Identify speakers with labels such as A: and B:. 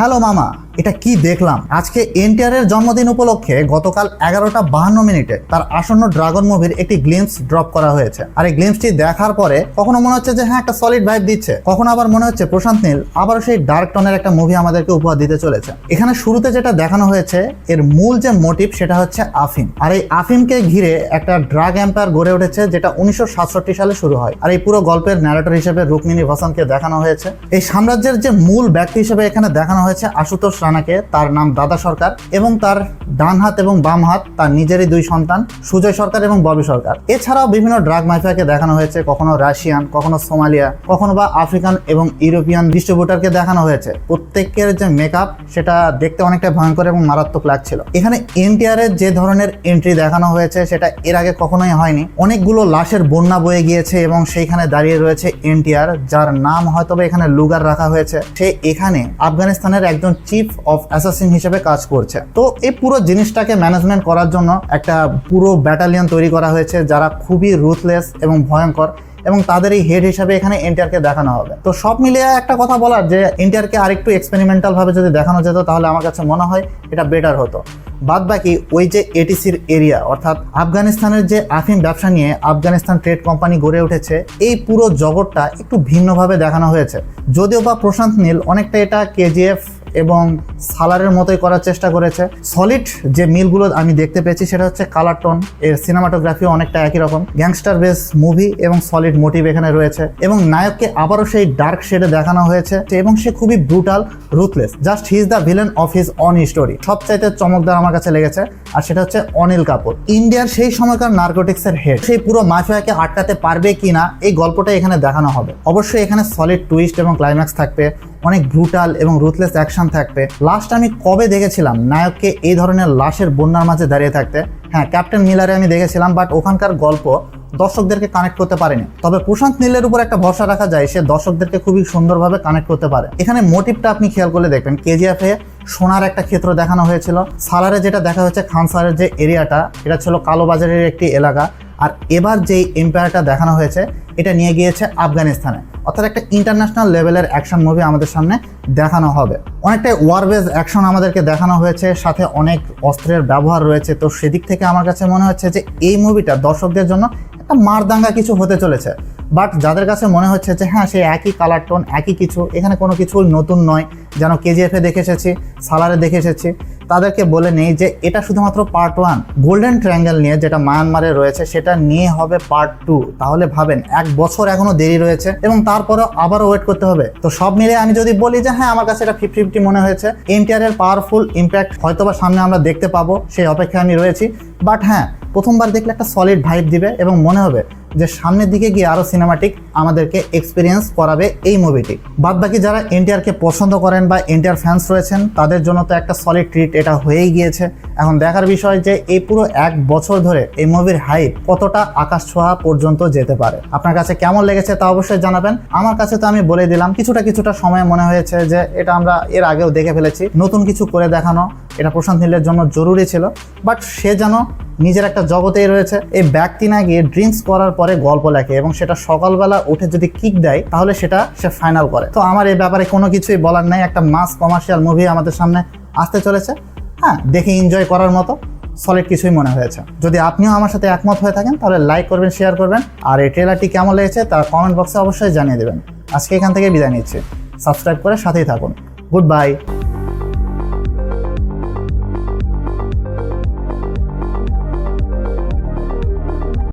A: Hello মামা, এটা কি দেখলাম? আজকে এনটিআর এর জন্মদিন উপলক্ষে গতকাল 11:52 তার আসন্ন ড্রাগন মুভির একটি গ্লিমস ড্রপ করা হয়েছে। আর এই গ্লিমসটি দেখার পরে কখনো মনে হচ্ছে যে হ্যাঁ একটা সলিড ভাইব দিচ্ছে, কখনো আবার মনে হচ্ছে প্রশান্ত নীল আবার সেই ডার্ক টনের একটা মুভি আমাদেরকে উপহার দিতে চলেছে। এখানে শুরুতে যেটা দেখানো হয়েছে এর মূল যে মোটিভ সেটা হচ্ছে আফিম, আর এই আফিমকে ঘিরে একটা ড্রাগ এম্পায়ার গড়ে উঠেছে যেটা 1967 সালে শুরু হয়। আর এই পুরো গল্পের ন্যারেটর হিসেবে রুক্মিণী ভাসানকে দেখানো হয়েছে। এই সাম্রাজ্যের যে মূল ব্যক্তি হিসেবে এখানে দেখানো হয়েছে আশুতোষ রানাকে, তার নাম দাদা সরকার, এবং তার ডান হাত এবং বাম হাত তার নিজেরই দুই সন্তান সুজয় সরকার এবং ববি সরকার। এছাড়াও বিভিন্ন ড্রাগ মাফিয়াকে দেখানো হয়েছে, কখনো রাশিয়ান, কখনো সোমালিয়া, কখনো বা আফ্রিকান এবং ইউরোপিয়ান ডিস্ট্রিবিউটারকে দেখানো হয়েছে। প্রত্যেকের যে মেকআপ সেটা দেখতে অনেকটা ভয়ঙ্কর এবং মারাত্মক লাগছিল। এখানে এনটিআর এর যে ধরনের এন্ট্রি দেখানো হয়েছে সেটা এর আগে কখনোই হয়নি। অনেকগুলো লাশের বন্যা বয়ে গিয়েছে এবং সেইখানে দাঁড়িয়ে রয়েছে এনটিআর, যার নাম হয়তো এখানে লুগার রাখা হয়েছে। সে এখানে আফগানিস্তানের একজন চিফ অফ অ্যাসাসিন হিসেবে কাজ করছে। তো এই পুরো জিনিসটাকে ম্যানেজমেন্ট করার জন্য একটা পুরো ব্যাটালিয়ন তৈরি করা হয়েছে যারা খুবই রুথলেস এবং ভয়ঙ্কর, এবং তাদের এই হেড হিসাবে এখানে এনটিআরকে দেখানো হবে। তো সব মিলিয়ে একটা কথা বলার যে এনটিআরকে আরেকটু এক্সপেরিমেন্টাল ভাবে যদি দেখানো যেত তাহলে আমার কাছে মনে হয় এটা বেটার হতো। বাদ বাকি ওই যে এটিসির এরিয়া, অর্থাৎ আফগানিস্তানের যে আফিম ব্যবসা নিয়ে আফগানিস্তান ট্রেড কোম্পানি গড়ে উঠেছে, এই পুরো জগৎটা একটু ভিন্নভাবে দেখানো হয়েছে। যদিও বা প্রশান্ত নীল অনেকটা এটা কেজিএফ এবং সালারের মতোই করার চেষ্টা করেছে। সলিড যে মিলগুলো আমি দেখতে পেয়েছি সেটা হচ্ছে কালার টোন, এর সিনেমাটোগ্রাফিও অনেকটা একই রকম, গ্যাংস্টার বেস মুভি এবং সলিড মোটিভ এখানে রয়েছে, এবং নায়ককে আবারও সেই ডার্ক শেডে দেখানো হয়েছে এবং সে খুবই brutal, ruthless, just he is the villain of his on story. সবচাইতে চমকদার আমার কাছে লেগেছে, আর সেটা হচ্ছে অনিল কাপুর, ইন্ডিয়ার সেই সময়কার নার্কোটিক্সের হেড। সেই পুরো মাফিয়াকে আটকাতে পারবে কিনা এই গল্পটা এখানে দেখানো হবে। অবশ্যই এখানে সলিড টুইস্ট এবং ক্লাইম্যাক্স থাকবে, অনেক ব্রুটাল এবং রুথলেস অ্যাকশন থাকবে। লাস্ট আমি কবে দেখেছিলাম নায়ককে এই ধরনের লাশের বন্যার মাঝে দাঁড়িয়ে থাকতে? হ্যাঁ, ক্যাপ্টেন মিলারে আমি দেখেছিলাম, বাট ওখানকার গল্প দর্শকদেরকে কানেক্ট করতে পারেনি। তবে প্রশান্ত নীলের উপর একটা ভরসা রাখা যায়, সে দর্শকদেরকে খুবই সুন্দরভাবে কানেক্ট করতে পারে। এখানে মোটিভটা আপনি খেয়াল করলে দেখবেন কেজিএফে সোনার একটা ক্ষেত্র দেখানো হয়েছিল, সালারে যেটা দেখা হয়েছে খানসারের যে এরিয়াটা এটা ছিল কালোবাজারের একটি এলাকা, আর এবার যেই এম্পায়ারটা দেখানো হয়েছে এটা নিয়ে গিয়েছে আফগানিস্তানে। অর্থাৎ একটা ইন্টারন্যাশনাল লেভেলের অ্যাকশন মুভি আমাদের সামনে দেখানো হবে। অনেকটাই ওয়ার বেজ অ্যাকশন আমাদেরকে দেখানো হয়েছে, সাথে অনেক অস্ত্রের ব্যবহার রয়েছে। তো সেদিক থেকে আমার কাছে মনে হচ্ছে যে এই মুভিটা দর্শকদের জন্য একটা মারদাঙ্গা কিছু হতে চলেছে। বাট যাদের কাছে মনে হচ্ছে যে হ্যাঁ সেই একই কালার টোন, একই কিছু, এখানে কোনো কিছু নতুন নয়, যেন কেজিএফে দেখে এসেছি, সালারে দেখে এসেছি, তাদেরকে বলে নেই যে এটা শুধুমাত্র পার্ট 1। গোল্ডেন ট্রায়াঙ্গেল নিয়ে যেটা মায়ানমারে রয়েছে সেটা নিয়ে হবে পার্ট 2। তাহলে ভাবেন 1 বছর এখনো দেরি রয়েছে এবং তারপরেও আবারও ওয়েট করতে হবে। তো সব মিলে আমি যদি বলি যে হ্যাঁ আমার কাছে এটা 50-50 মনে হয়েছে। এনটিআর এর পাওয়ারফুল ইম্প্যাক্ট হয়তোবা সামনে আমরা দেখতে পাবো, সেই অপেক্ষায় আমি রয়েছি। বাট হ্যাঁ, প্রথমবার দেখলে একটা সলিড ভাইব দিবে এবং মনে হবে যে সামনের দিকে গিয়ে আরও সিনেমাটিক আমাদেরকে এক্সপিরিয়েন্স করাবে এই মুভিটি। বাদ বাকি যারা এনটিআরকে পছন্দ করেন বা এনটিআর ফ্যান্স রয়েছেন তাদের জন্য তো একটা সলিড ট্রিট এটা হয়েই গিয়েছে। এখন দেখার বিষয় যে এই পুরো 1 বছর ধরে এই মুভির হাইপ কতটা আকাশ ছোঁয়া পর্যন্ত যেতে পারে। আপনার কাছে কেমন লেগেছে তা অবশ্যই জানাবেন। আমার কাছে তো আমি বলে দিলাম, কিছুটা সময় মনে হয়েছে যে এটা আমরা এর আগেও দেখে ফেলেছি, নতুন কিছু করে দেখানো এটা প্রশান্ত নীলের জন্য জরুরি ছিল। বাট সে যেন নিজের একটা জগতেই রয়েছে। এই ব্যক্তি না গিয়ে ড্রিঙ্কস করার পরে গল্প লেখে এবং সেটা সকালবেলা উঠে যদি কিক দেয় তাহলে সেটা সে ফাইনাল করে। তো আমার এই ব্যাপারে কোনো কিছুই বলার নাই। একটা মাস কমার্শিয়াল মুভি আমাদের সামনে আসতে চলেছে, হ্যাঁ দেখে এনজয় করার মতো সলিড কিছুই মনে হয়েছে। যদি আপনিও আমার সাথে একমত হয়ে থাকেন তাহলে লাইক করবেন, শেয়ার করবেন, আর এই ট্রেলারটি কেমন লেগেছে তা কমেন্ট বক্সে অবশ্যই জানিয়ে দেবেন। আজকে এখান থেকে বিদায় নিচ্ছি, সাবস্ক্রাইব করে সাথেই থাকুন। Good bye.